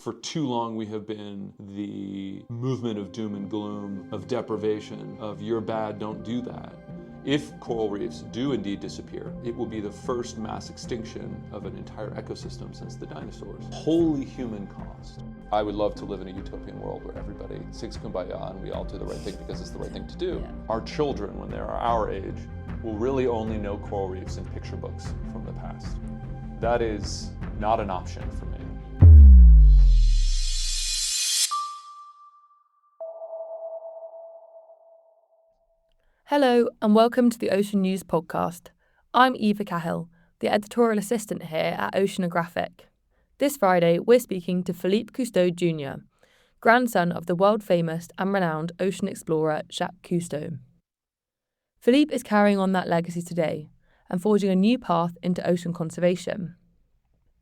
For too long we have been the movement of doom and gloom, of deprivation, of you're bad, don't do that. If coral reefs do indeed disappear, it will be the first mass extinction of an entire ecosystem since the dinosaurs. Wholly human cost. I would love to live in a utopian world where everybody sings Kumbaya and we all do the right thing because it's the right thing to do. Yeah. Our children, when they're our age, will really only know coral reefs in picture books from the past. That is not an option for me. Hello and welcome to the Ocean News podcast. I'm Eva Cahill, the editorial assistant here at Oceanographic. This Friday, we're speaking to Philippe Cousteau Jr, grandson of the world-famous and renowned ocean explorer Jacques Cousteau. Philippe is carrying on that legacy today and forging a new path into ocean conservation.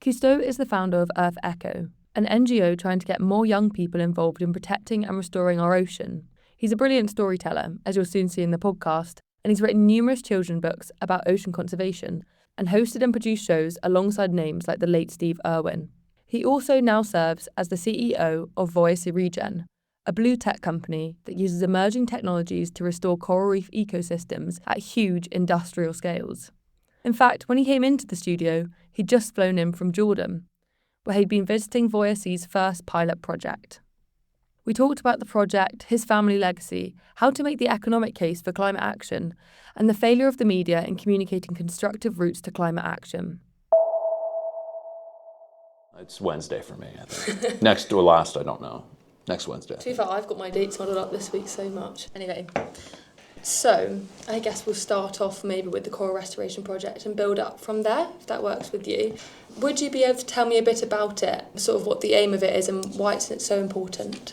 Cousteau is the founder of EarthEcho, an NGO trying to get more young people involved in protecting and restoring our ocean. He's a brilliant storyteller, as you'll soon see in the podcast, and he's written numerous children's books about ocean conservation and hosted and produced shows alongside names like the late Steve Irwin. He also now serves as the CEO of VoyaSea ReGen, a blue tech company that uses emerging technologies to restore coral reef ecosystems at huge industrial scales. In fact, when he came into the studio, he'd just flown in from Jordan, where he'd been visiting VoyaSea's first pilot project. We talked about the project, his family legacy, how to make the economic case for climate action, and the failure of the media in communicating constructive routes to climate action. It's Wednesday for me, I think. Next or last, I don't know. Next Wednesday. To be fair, I've got my dates muddled up this week so much. Anyway, so I guess we'll start off maybe with the coral restoration project and build up from there, if that works with you. Would you be able to tell me a bit about it, sort of what the aim of it is and why it's so important?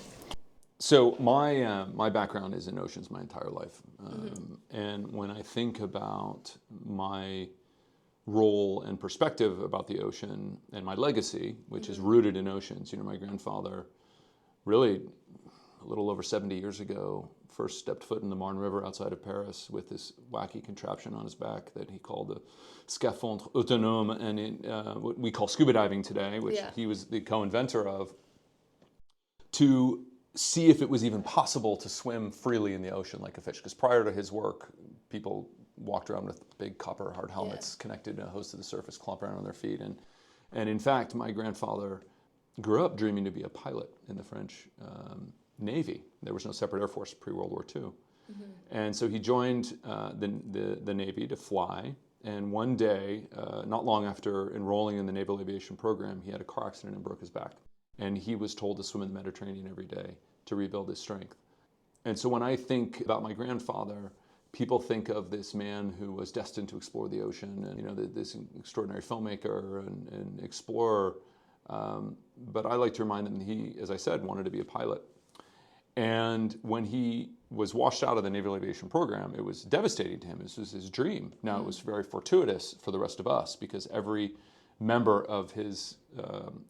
So my background is in oceans my entire life. And when I think about my role and perspective about the ocean and my legacy, which is rooted in oceans, my grandfather really a little over 70 years ago first stepped foot in the Marne River outside of Paris with this wacky contraption on his back that he called the scaphandre autonome, and what we call scuba diving today, which he was the co-inventor of, to see if it was even possible to swim freely in the ocean like a fish. Because prior to his work, people walked around with big copper hard helmets connected to a hose to the surface, clomp around on their feet. And in fact, my grandfather grew up dreaming to be a pilot in the French Navy. There was no separate Air Force pre-World War II. And so he joined the Navy to fly. And one day, not long after enrolling in the Naval Aviation program, he had a car accident and broke his back. And he was told to swim in the Mediterranean every day to rebuild his strength. And so when I think about my grandfather, people think of this man who was destined to explore the ocean and this extraordinary filmmaker and explorer. But I like to remind them that he, as I said, wanted to be a pilot. And when he was washed out of the Naval Aviation program, it was devastating to him. This was his dream. Now, it was very fortuitous for the rest of us because every member of his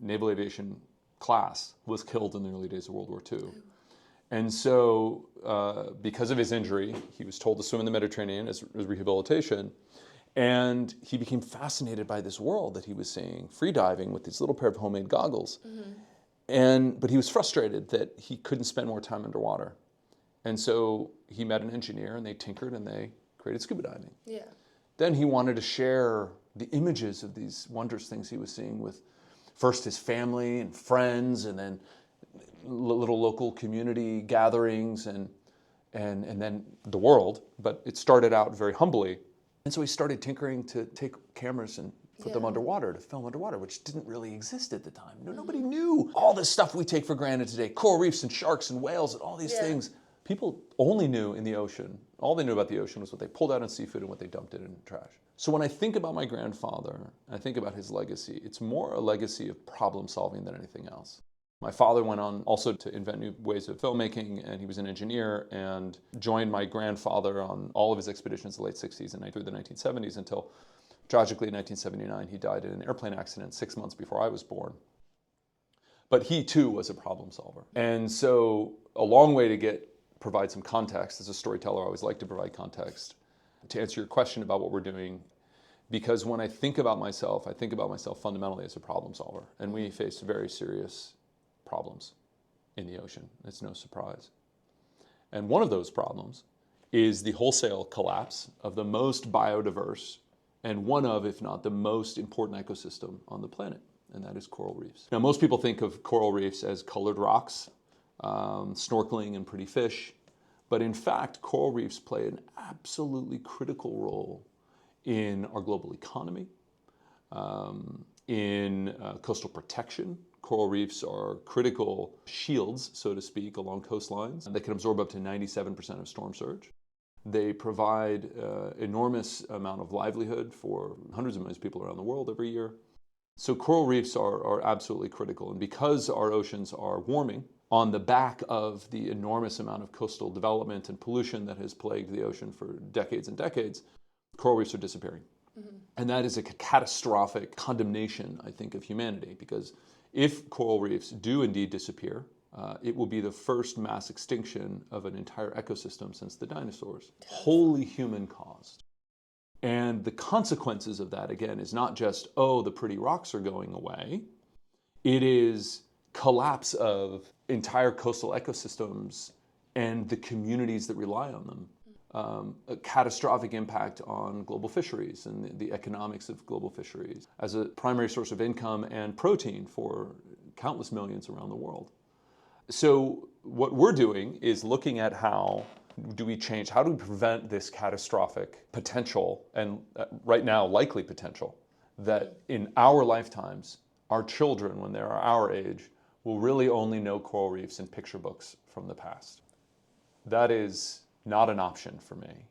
Naval Aviation class was killed in the early days of World War II. And so because of his injury, he was told to swim in the Mediterranean as rehabilitation. And he became fascinated by this world that he was seeing, free diving with these little pair of homemade goggles. But he was frustrated that he couldn't spend more time underwater. And so he met an engineer and they tinkered and they created scuba diving. Then he wanted to share the images of these wondrous things he was seeing with first his family and friends, and then little local community gatherings, and then the world. But it started out very humbly. And so he started tinkering to take cameras and put them underwater, to film underwater, which didn't really exist at the time. Nobody knew all this stuff we take for granted today, coral reefs and sharks and whales and all these things. People only knew in the ocean, all they knew about the ocean was what they pulled out in seafood and what they dumped it in trash. So when I think about my grandfather, I think about his legacy, it's more a legacy of problem solving than anything else. My father went on also to invent new ways of filmmaking, and he was an engineer and joined my grandfather on all of his expeditions in the late 60s and through the 1970s until, tragically, in 1979, he died in an airplane accident 6 months before I was born. But he, too, was a problem solver. And so a long way to provide some context. As a storyteller, I always like to provide context to answer your question about what we're doing. Because when I think about myself fundamentally as a problem solver. And we face very serious problems in the ocean. It's no surprise. And one of those problems is the wholesale collapse of the most biodiverse and one of, if not the most important ecosystem on the planet, and that is coral reefs. Now, most people think of coral reefs as colored rocks, snorkeling and pretty fish, but in fact, coral reefs play an absolutely critical role in our global economy, in coastal protection. Coral reefs are critical shields, so to speak, along coastlines. They can absorb up to 97% of storm surge. They provide enormous amount of livelihood for hundreds of millions of people around the world every year. So coral reefs are absolutely critical. And because our oceans are warming on the back of the enormous amount of coastal development and pollution that has plagued the ocean for decades and decades, coral reefs are disappearing. Mm-hmm. And that is a catastrophic condemnation, I think, of humanity, because if coral reefs do indeed disappear, it will be the first mass extinction of an entire ecosystem since the dinosaurs, wholly human caused. And the consequences of that, again, is not just, oh, the pretty rocks are going away. It is collapse of entire coastal ecosystems and the communities that rely on them. A catastrophic impact on global fisheries and the economics of global fisheries as a primary source of income and protein for countless millions around the world. So what we're doing is looking at how do we prevent this catastrophic potential, and right now likely potential, that in our lifetimes, our children, when they're our age, will really only know coral reefs in picture books from the past. That is not an option for me.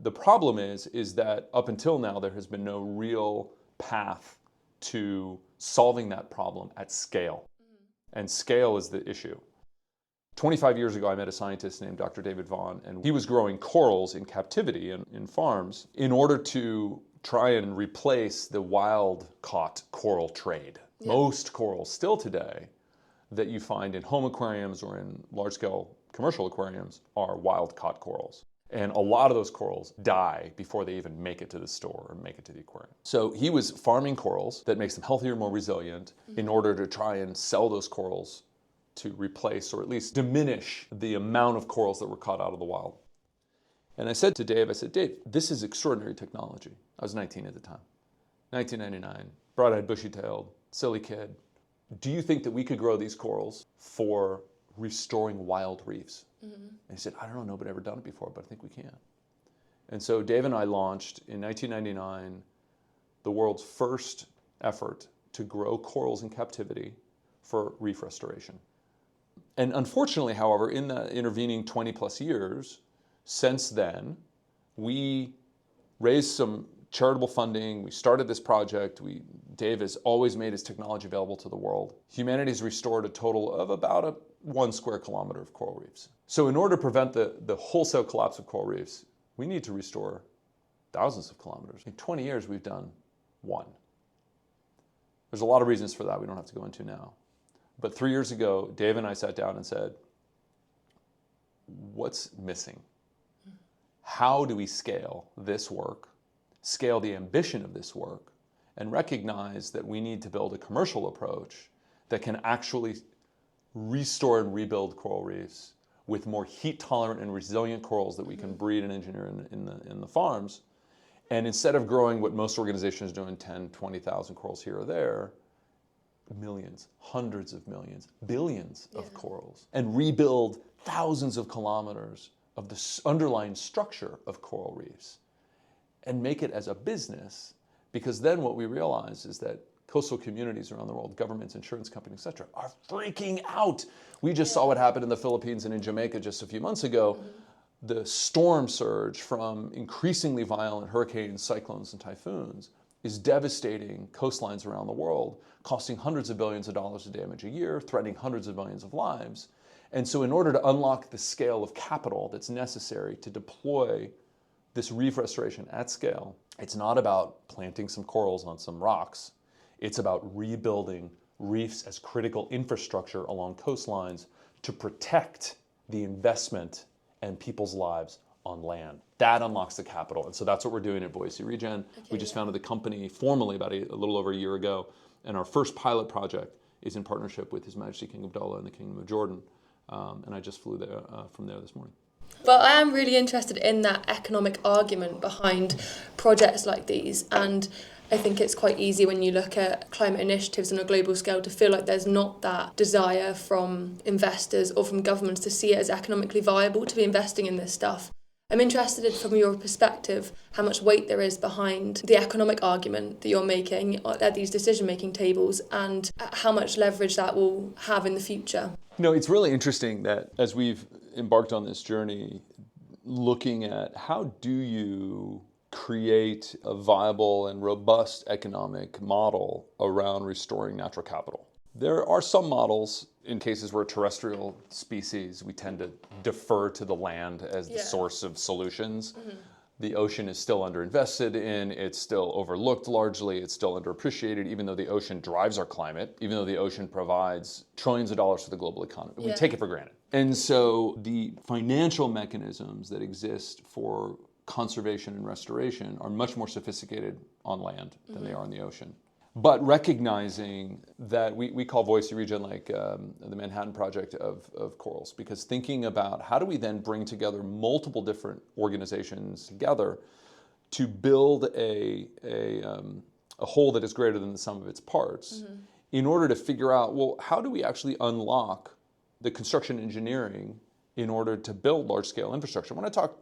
The problem is that up until now, there has been no real path to solving that problem at scale. And scale is the issue. 25 years ago, I met a scientist named Dr. David Vaughan, and he was growing corals in captivity in farms in order to try and replace the wild-caught coral trade. Yeah. Most corals still today that you find in home aquariums or in large-scale commercial aquariums are wild-caught corals. And a lot of those corals die before they even make it to the store or make it to the aquarium. So he was farming corals that makes them healthier, more resilient, in order to try and sell those corals to replace or at least diminish the amount of corals that were caught out of the wild. And I said to Dave, Dave, this is extraordinary technology. I was 19 at the time. 1999, broad-eyed, bushy-tailed, silly kid. Do you think that we could grow these corals for restoring wild reefs? Mm-hmm. And he said, I don't know, nobody's ever done it before, but I think we can. And so Dave and I launched in 1999 the world's first effort to grow corals in captivity for reef restoration. And unfortunately, however, in the intervening 20 plus years, since then, we raised some charitable funding, we started this project, Dave has always made his technology available to the world. Humanity's restored a total of about 1 square kilometer of coral reefs. So in order to prevent the wholesale collapse of coral reefs, we need to restore thousands of kilometers. In 20 years, we've done 1. There's a lot of reasons for that we don't have to go into now. But 3 years ago, Dave and I sat down and said, what's missing? How do we scale this work, scale the ambition of this work, and recognize that we need to build a commercial approach that can actually restore and rebuild coral reefs with more heat-tolerant and resilient corals that we can breed and engineer in the farms. And instead of growing what most organizations do in 10, 20,000 corals here or there, millions, hundreds of millions, billions of corals, and rebuild thousands of kilometers of the underlying structure of coral reefs and make it as a business, because then what we realize is that coastal communities around the world, governments, insurance companies, et cetera, are freaking out. We just saw what happened in the Philippines and in Jamaica just a few months ago. The storm surge from increasingly violent hurricanes, cyclones, and typhoons is devastating coastlines around the world, costing hundreds of billions of dollars of damage a year, threatening hundreds of millions of lives. And so in order to unlock the scale of capital that's necessary to deploy this reef restoration at scale, it's not about planting some corals on some rocks. It's about rebuilding reefs as critical infrastructure along coastlines to protect the investment and people's lives on land. That unlocks the capital. And so that's what we're doing at VoyaSea ReGen. We just founded the company formally about a little over a year ago. And our first pilot project is in partnership with His Majesty King Abdullah and the Kingdom of Jordan. And I just flew there from there this morning. Well, I am really interested in that economic argument behind projects like these, and I think it's quite easy when you look at climate initiatives on a global scale to feel like there's not that desire from investors or from governments to see it as economically viable to be investing in this stuff. I'm interested in, from your perspective, how much weight there is behind the economic argument that you're making at these decision-making tables and how much leverage that will have in the future. It's really interesting that as we've embarked on this journey, looking at how do you create a viable and robust economic model around restoring natural capital. There are some models in cases where terrestrial species, we tend to defer to the land as the source of solutions. Mm-hmm. The ocean is still underinvested in, it's still overlooked largely, it's still underappreciated, even though the ocean drives our climate, even though the ocean provides trillions of dollars for the global economy. We take it for granted. And so the financial mechanisms that exist for conservation and restoration are much more sophisticated on land than they are in the ocean. But recognizing that we call VoyaSea ReGen like the Manhattan Project of corals, because thinking about how do we then bring together multiple different organizations together to build a whole that is greater than the sum of its parts in order to figure out, well, how do we actually unlock the construction engineering in order to build large-scale infrastructure? When I talk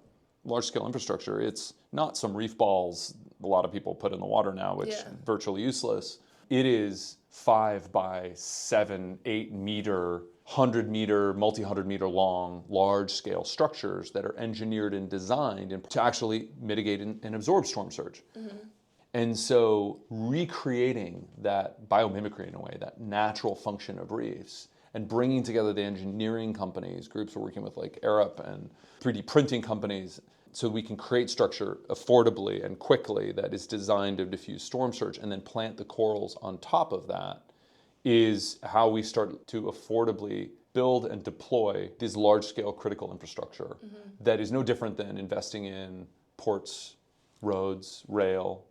large-scale infrastructure, it's not some reef balls a lot of people put in the water now, which virtually useless. It is 5 by 7, 8 meter, 100 meter, multi-100 meter long, large-scale structures that are engineered and designed to actually mitigate and absorb storm surge. And so recreating that biomimicry in a way, that natural function of reefs, and bringing together the engineering companies, groups we're working with like Arup and 3D printing companies, so we can create structure affordably and quickly that is designed to diffuse storm surge and then plant the corals on top of that is how we start to affordably build and deploy this large-scale critical infrastructure that is no different than investing in ports, roads, rail,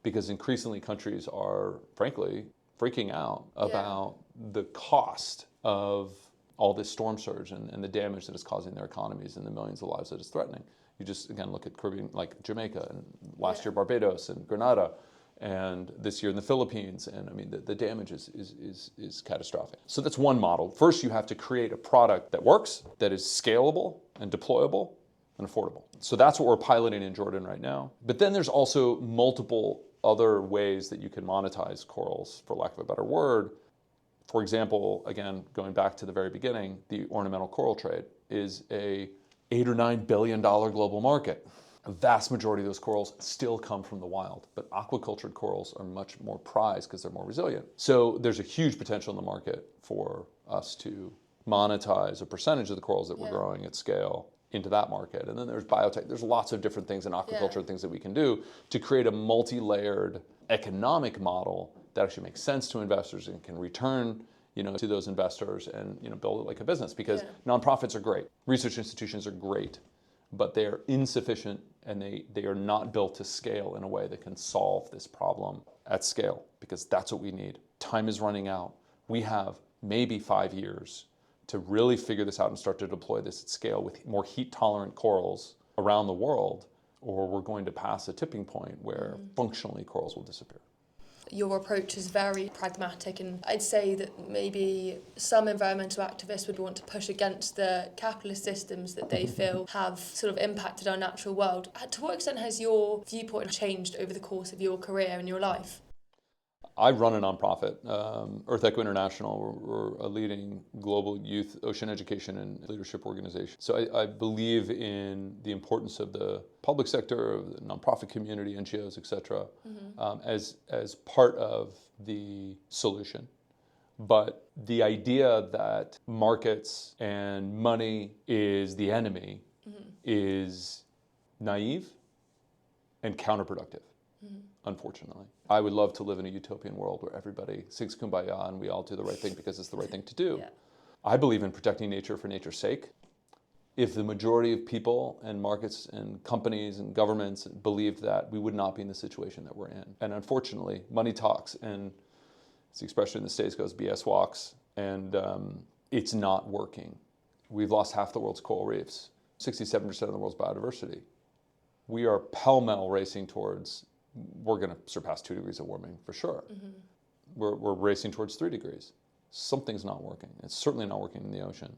because increasingly countries are, frankly, freaking out about the cost of all this storm surge and the damage that it's causing their economies and the millions of lives that it's threatening. You just, again, look at Caribbean, like Jamaica, and last year Barbados and Grenada, and this year in the Philippines, and I mean, the damage is catastrophic. So that's one model. First, you have to create a product that works, that is scalable and deployable and affordable. So that's what we're piloting in Jordan right now. But then there's also multiple other ways that you can monetize corals, for lack of a better word. For example, again, going back to the very beginning, the ornamental coral trade is a $8 or $9 billion global market. A vast majority of those corals still come from the wild, but aquacultured corals are much more prized because they're more resilient. So there's a huge potential in the market for us to monetize a percentage of the corals that we're growing at scale into that market. And then there's biotech. There's lots of different things in aquaculture, things that we can do to create a multi-layered economic model that actually makes sense to investors and can return to those investors and build it like a business, because nonprofits are great, research institutions are great, but they are insufficient and they are not built to scale in a way that can solve this problem at scale, because that's what we need. Time is running out. We have maybe 5 years to really figure this out and start to deploy this at scale with more heat-tolerant corals around the world, or we're going to pass a tipping point where functionally corals will disappear. Your approach is very pragmatic, and I'd say that maybe some environmental activists would want to push against the capitalist systems that they feel have sort of impacted our natural world. To what extent has your viewpoint changed over the course of your career and your life? I run a nonprofit, EarthEcho International. We're a leading global youth ocean education and leadership organization. So I believe in the importance of the public sector, of the nonprofit community, NGOs, et cetera, as part of the solution. But the idea that markets and money is the enemy is naive and counterproductive. Unfortunately. I would love to live in a utopian world where everybody sings Kumbaya and we all do the right thing because it's the right thing to do. I believe in protecting nature for nature's sake. If the majority of people and markets and companies and governments believed that, we would not be in the situation that we're in. And unfortunately, money talks, and It's the expression in the States goes, BS walks, and it's not working. We've lost half the world's coral reefs, 67% of the world's biodiversity. We are pell-mell racing towards, we're going to surpass 2 degrees of warming for sure. We're racing towards 3 degrees. Something's not working. It's certainly not working in the ocean.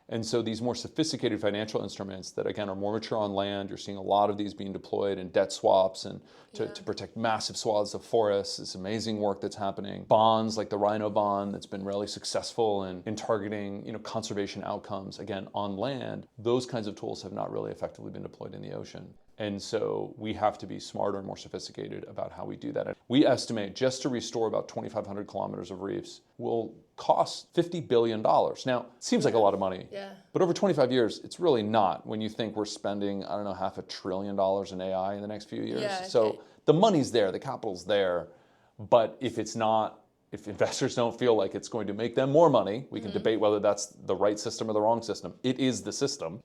And so these more sophisticated financial instruments that, again, are more mature on land, you're seeing a lot of these being deployed in debt swaps and to protect massive swaths of forests. This amazing work that's happening. Bonds like the Rhino bond that's been really successful in targeting conservation outcomes, again, on land. Those kinds of tools have not really effectively been deployed in the ocean. And so we have to be smarter and more sophisticated about how we do that. We estimate just to restore about 2,500 kilometers of reefs will cost $50 billion. Now, it seems like a lot of money, but over 25 years, it's really not when you think we're spending, I don't know, $500 billion in AI in the next few years. So the money's there, the capital's there, but if investors don't feel like it's going to make them more money, we can debate whether that's the right system or the wrong system. It is the system.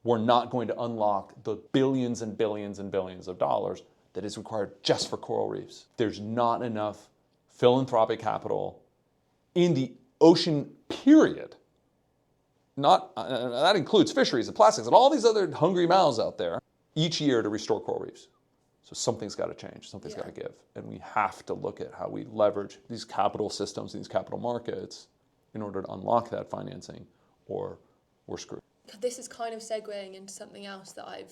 We're not going to unlock the billions and billions and billions of dollars that is required just for coral reefs. There's not enough philanthropic capital in the ocean, period. That includes fisheries and plastics and all these other hungry mouths out there each year to restore coral reefs. So something's got to change, something's got to give. And we have to look at how we leverage these capital systems, these capital markets in order to unlock that financing, or we're screwed. This is kind of segueing into something else that I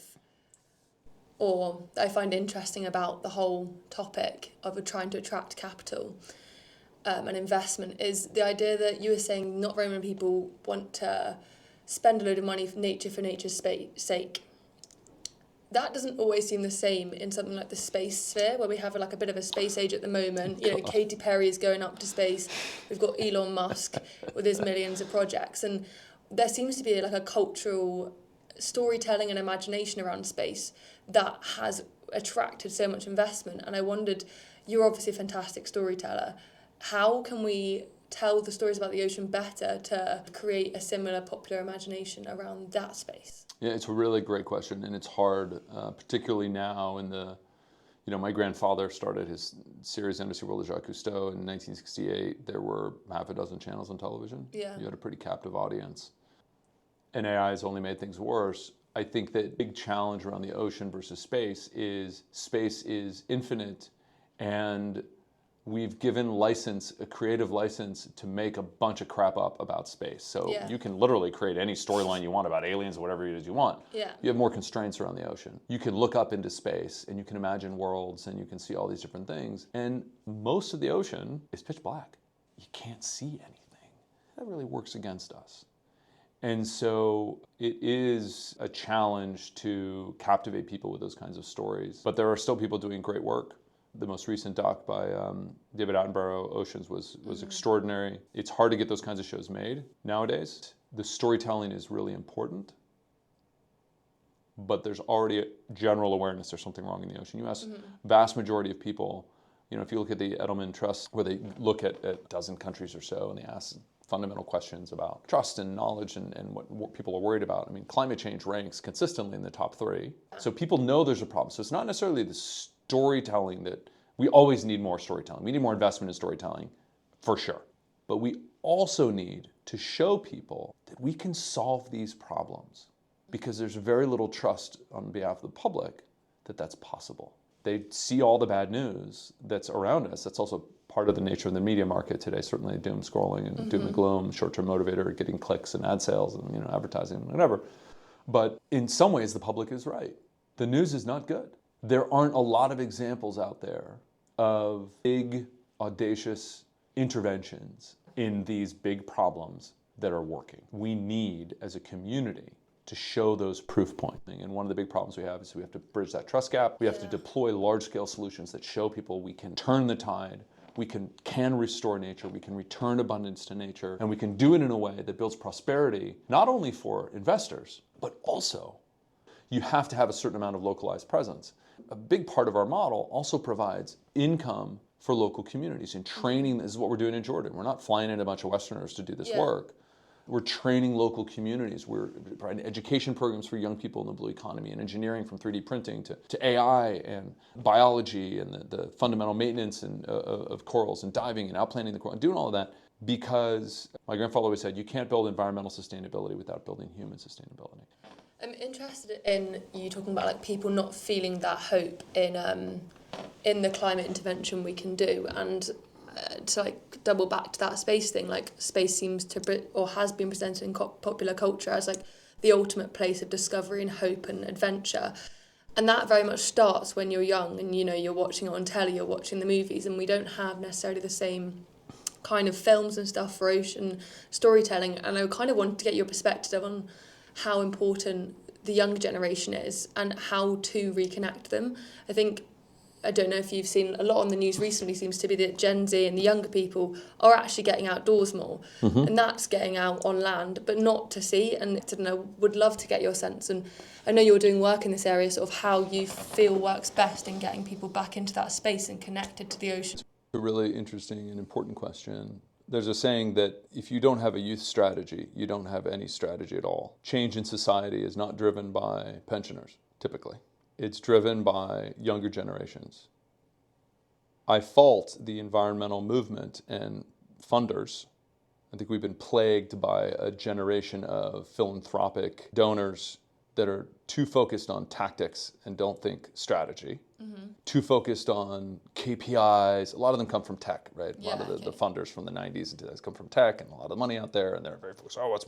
find interesting about the whole topic of trying to attract capital and investment is the idea that you were saying not very many people want to spend a load of money for nature's sake. That doesn't always seem the same in something like the space sphere, where we have a bit of a space age at the moment. Katy Perry is going up to space. We've got Elon Musk with his millions of projects, and there seems to be a cultural storytelling and imagination around space that has attracted so much investment. And I wondered, you're obviously a fantastic storyteller. How can we tell the stories about the ocean better to create a similar popular imagination around that space? Yeah, it's a really great question, and it's hard, particularly now in the, my grandfather started his series Embassy World of Jacques Cousteau in 1968. There were half a dozen channels on television. You had a pretty captive audience. And AI has only made things worse. I think that big challenge around the ocean versus space is infinite, and we've given a creative license to make a bunch of crap up about space. So you can literally create any storyline you want about aliens or whatever it is you want. You have more constraints around the ocean. You can look up into space and you can imagine worlds and you can see all these different things. And most of the ocean is pitch black. You can't see anything. That really works against us. And so it is a challenge to captivate people with those kinds of stories. But there are still people doing great work. The most recent doc by David Attenborough, Oceans, was extraordinary. It's hard to get those kinds of shows made nowadays. The storytelling is really important, but there's already a general awareness there's something wrong in the ocean. You ask vast majority of people, if you look at the Edelman Trust, where they look at a dozen countries or so, and they ask fundamental questions about trust and knowledge and what people are worried about. I mean, climate change ranks consistently in the top 3. So people know there's a problem. So it's not necessarily the storytelling that we always need more storytelling. We need more investment in storytelling, for sure. But we also need to show people that we can solve these problems, because there's very little trust on behalf of the public that that's possible. They see all the bad news that's around us. That's also part of the nature of the media market today, certainly doom scrolling and doom and gloom, short-term motivator, getting clicks and ad sales and advertising and whatever. But in some ways, the public is right. The news is not good. There aren't a lot of examples out there of big, audacious interventions in these big problems that are working. We need, as a community, to show those proof points. And one of the big problems we have is we have to bridge that trust gap. We have to deploy large-scale solutions that show people we can turn the tide, we can restore nature, we can return abundance to nature, and we can do it in a way that builds prosperity, not only for investors, but also you have to have a certain amount of localized presence. A big part of our model also provides income for local communities and training. This is what we're doing in Jordan. We're not flying in a bunch of Westerners to do this work. We're training local communities. We're providing education programs for young people in the blue economy, and engineering from 3D printing to AI and biology and the fundamental maintenance of corals and diving and outplanting the coral and doing all of that, because my grandfather always said, you can't build environmental sustainability without building human sustainability. I'm interested in you talking about like people not feeling that hope in the climate intervention we can do, and to like double back to that space thing, like space seems to or has been presented in popular culture as like the ultimate place of discovery and hope and adventure, and that very much starts when you're young and you're watching it on telly, you're watching the movies, and we don't have necessarily the same kind of films and stuff for ocean storytelling. And I kind of wanted to get your perspective on how important the younger generation is and how to reconnect them. I don't know if you've seen a lot on the news recently, seems to be that Gen Z and the younger people are actually getting outdoors more. Mm-hmm. And that's getting out on land, but not to sea. And I don't know, would love to get your sense. And I know you're doing work in this area, sort of how you feel works best in getting people back into that space and connected to the ocean. A really interesting and important question. There's a saying that if you don't have a youth strategy, you don't have any strategy at all. Change in society is not driven by pensioners, typically. It's driven by younger generations. I fault the environmental movement and funders. I think we've been plagued by a generation of philanthropic donors that are too focused on tactics and don't think strategy. Mm-hmm. Too focused on KPIs. A lot of them come from tech, right? A lot of the funders from the 90s and 2000s come from tech, and a lot of money out there, and they're very focused. Oh, what's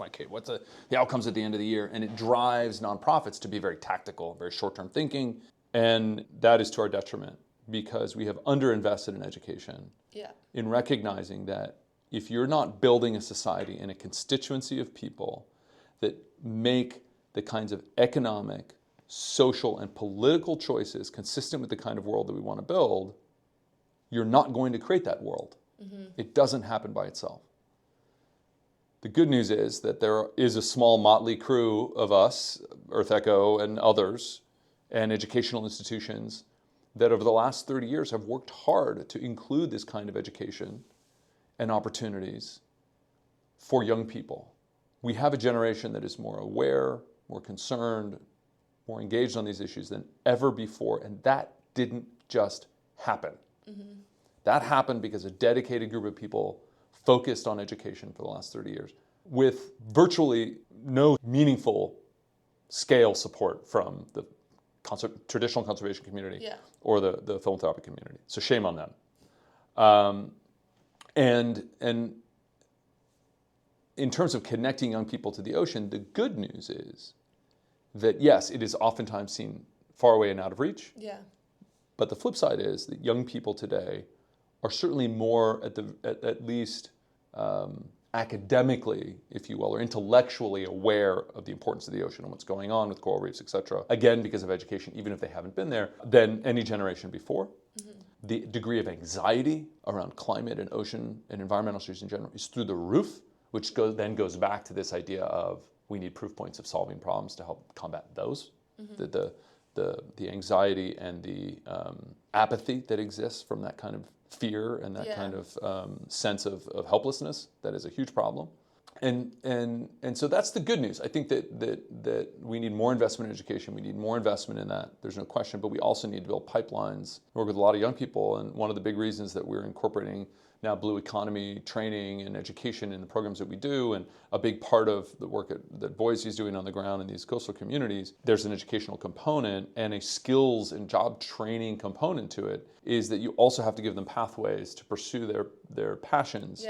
the outcomes at the end of the year? And it drives nonprofits to be very tactical, very short-term thinking, and that is to our detriment because we have underinvested in education. Yeah. In recognizing that if you're not building a society and a constituency of people that make the kinds of economic, social, and political choices consistent with the kind of world that we want to build, you're not going to create that world. Mm-hmm. It doesn't happen by itself. The good news is that there is a small motley crew of us, EarthEcho and others, and educational institutions that over the last 30 years have worked hard to include this kind of education and opportunities for young people. We have a generation that is more aware, more concerned, more engaged on these issues than ever before, and that didn't just happen. Mm-hmm. That happened because a dedicated group of people focused on education for the last 30 years with virtually no meaningful scale support from the traditional conservation community or the philanthropic community. So shame on them. And in terms of connecting young people to the ocean, the good news is that yes, it is oftentimes seen far away and out of reach. Yeah. But the flip side is that young people today are certainly more at least academically, if you will, or intellectually aware of the importance of the ocean and what's going on with coral reefs, et cetera. Again, because of education, even if they haven't been there, than any generation before. Mm-hmm. The degree of anxiety around climate and ocean and environmental issues in general is through the roof, which then goes back to this idea of we need proof points of solving problems to help combat those. Mm-hmm. The anxiety and the apathy that exists from that kind of fear and that kind of sense of helplessness, that is a huge problem. And so that's the good news. I think that we need more investment in education. We need more investment in that. There's no question. But we also need to build pipelines, work with a lot of young people. And one of the big reasons that we're incorporating now blue economy training and education in the programs that we do, and a big part of the work that VoyaSea is doing on the ground in these coastal communities, there's an educational component and a skills and job training component to it, is that you also have to give them pathways to pursue their passions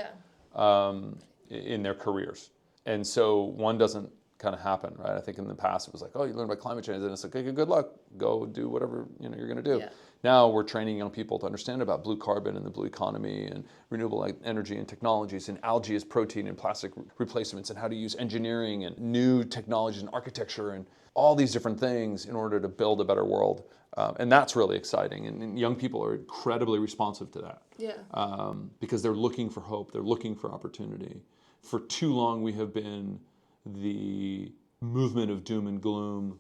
in their careers. And so one doesn't kind of happen, right? I think in the past it was like, oh, you learn about climate change, and it's like, okay, good luck, go do whatever you're going to do. Yeah. Now we're training young people to understand about blue carbon and the blue economy and renewable energy and technologies and algae as protein and plastic replacements and how to use engineering and new technologies and architecture and all these different things in order to build a better world. And that's really exciting. And young people are incredibly responsive to that because they're looking for hope. They're looking for opportunity. For too long, we have been the movement of doom and gloom,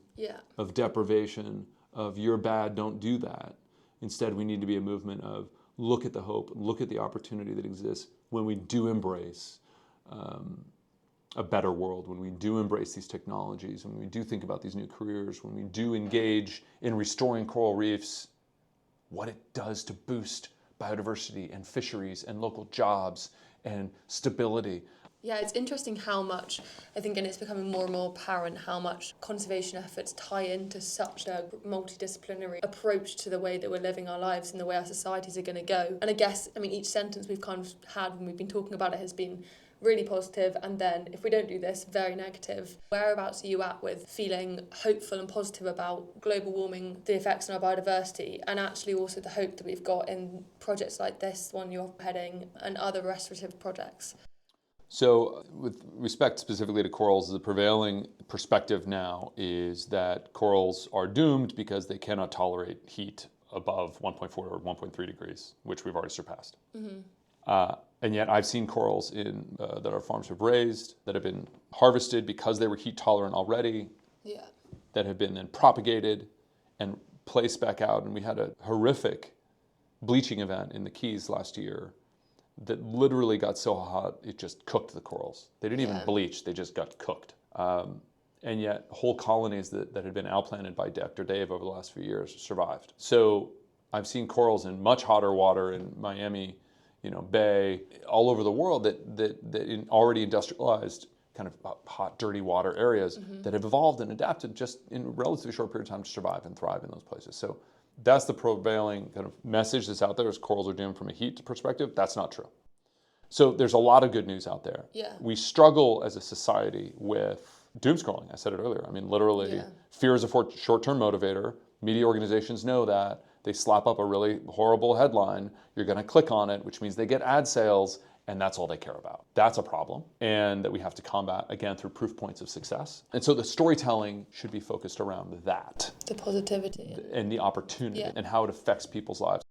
of deprivation, of you're bad, don't do that. Instead, we need to be a movement of look at the hope, look at the opportunity that exists when we do embrace a better world, when we do embrace these technologies, when we do think about these new careers, when we do engage in restoring coral reefs, what it does to boost biodiversity and fisheries and local jobs and stability. Yeah, it's interesting how much, I think, and it's becoming more and more apparent how much conservation efforts tie into such a multidisciplinary approach to the way that we're living our lives and the way our societies are going to go. And I guess, each sentence we've kind of had when we've been talking about it has been really positive, and then if we don't do this, very negative. Whereabouts are you at with feeling hopeful and positive about global warming, the effects on our biodiversity, and actually also the hope that we've got in projects like this one you're heading and other restorative projects? So with respect specifically to corals, the prevailing perspective now is that corals are doomed because they cannot tolerate heat above 1.4 or 1.3 degrees, which we've already surpassed. And yet I've seen corals that our farms have raised, that have been harvested because they were heat tolerant already, that have been then propagated and placed back out. And we had a horrific bleaching event in the Keys last year that literally got so hot, it just cooked the corals. They didn't even bleach, they just got cooked. And yet whole colonies that had been outplanted by Dr. Dave over the last few years survived. So I've seen corals in much hotter water in Miami, Bay, all over the world that in already industrialized kind of hot, dirty water areas that have evolved and adapted just in a relatively short period of time to survive and thrive in those places. So that's the prevailing kind of message that's out there, is corals are doomed from a heat perspective. That's not true. So there's a lot of good news out there. We struggle as a society with doom scrolling. I said it earlier. Literally, fear is a short-term motivator. Media organizations know that. They slap up a really horrible headline. You're going to click on it, which means they get ad sales, and that's all they care about. That's a problem, and that we have to combat, again, through proof points of success. And so the storytelling should be focused around that. The positivity. And the opportunity and how it affects people's lives.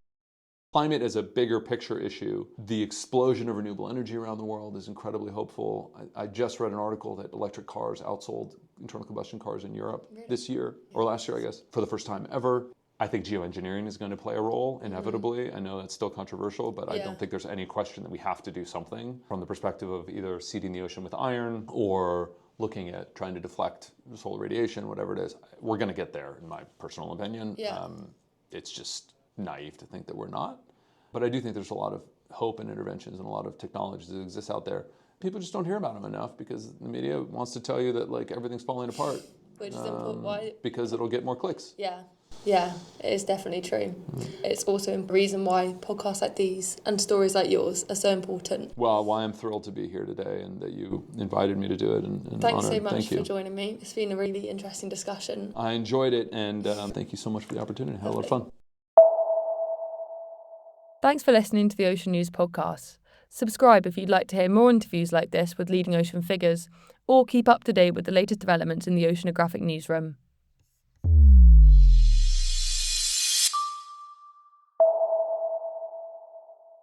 Climate is a bigger picture issue. The explosion of renewable energy around the world is incredibly hopeful. I just read an article that electric cars outsold internal combustion cars in Europe this year, or last year, I guess, for the first time ever. I think geoengineering is going to play a role, inevitably. I know that's still controversial, but I don't think there's any question that we have to do something from the perspective of either seeding the ocean with iron or looking at trying to deflect solar radiation, whatever it is. We're going to get there, in my personal opinion. It's just naive to think that we're not. But I do think there's a lot of hope and interventions and a lot of technologies that exist out there. People just don't hear about them enough because the media wants to tell you that everything's falling apart. Which is important. Why? Because it'll get more clicks. Yeah, it is definitely true. It's also a reason why podcasts like these and stories like yours are so important. Well, why I'm thrilled to be here today and that you invited me to do it. And Thanks so much for joining me. It's been a really interesting discussion. I enjoyed it, and thank you so much for the opportunity. I had a lot of fun. Thanks for listening to the Ocean News podcast. Subscribe if you'd like to hear more interviews like this with leading ocean figures, or keep up to date with the latest developments in the oceanographic newsroom.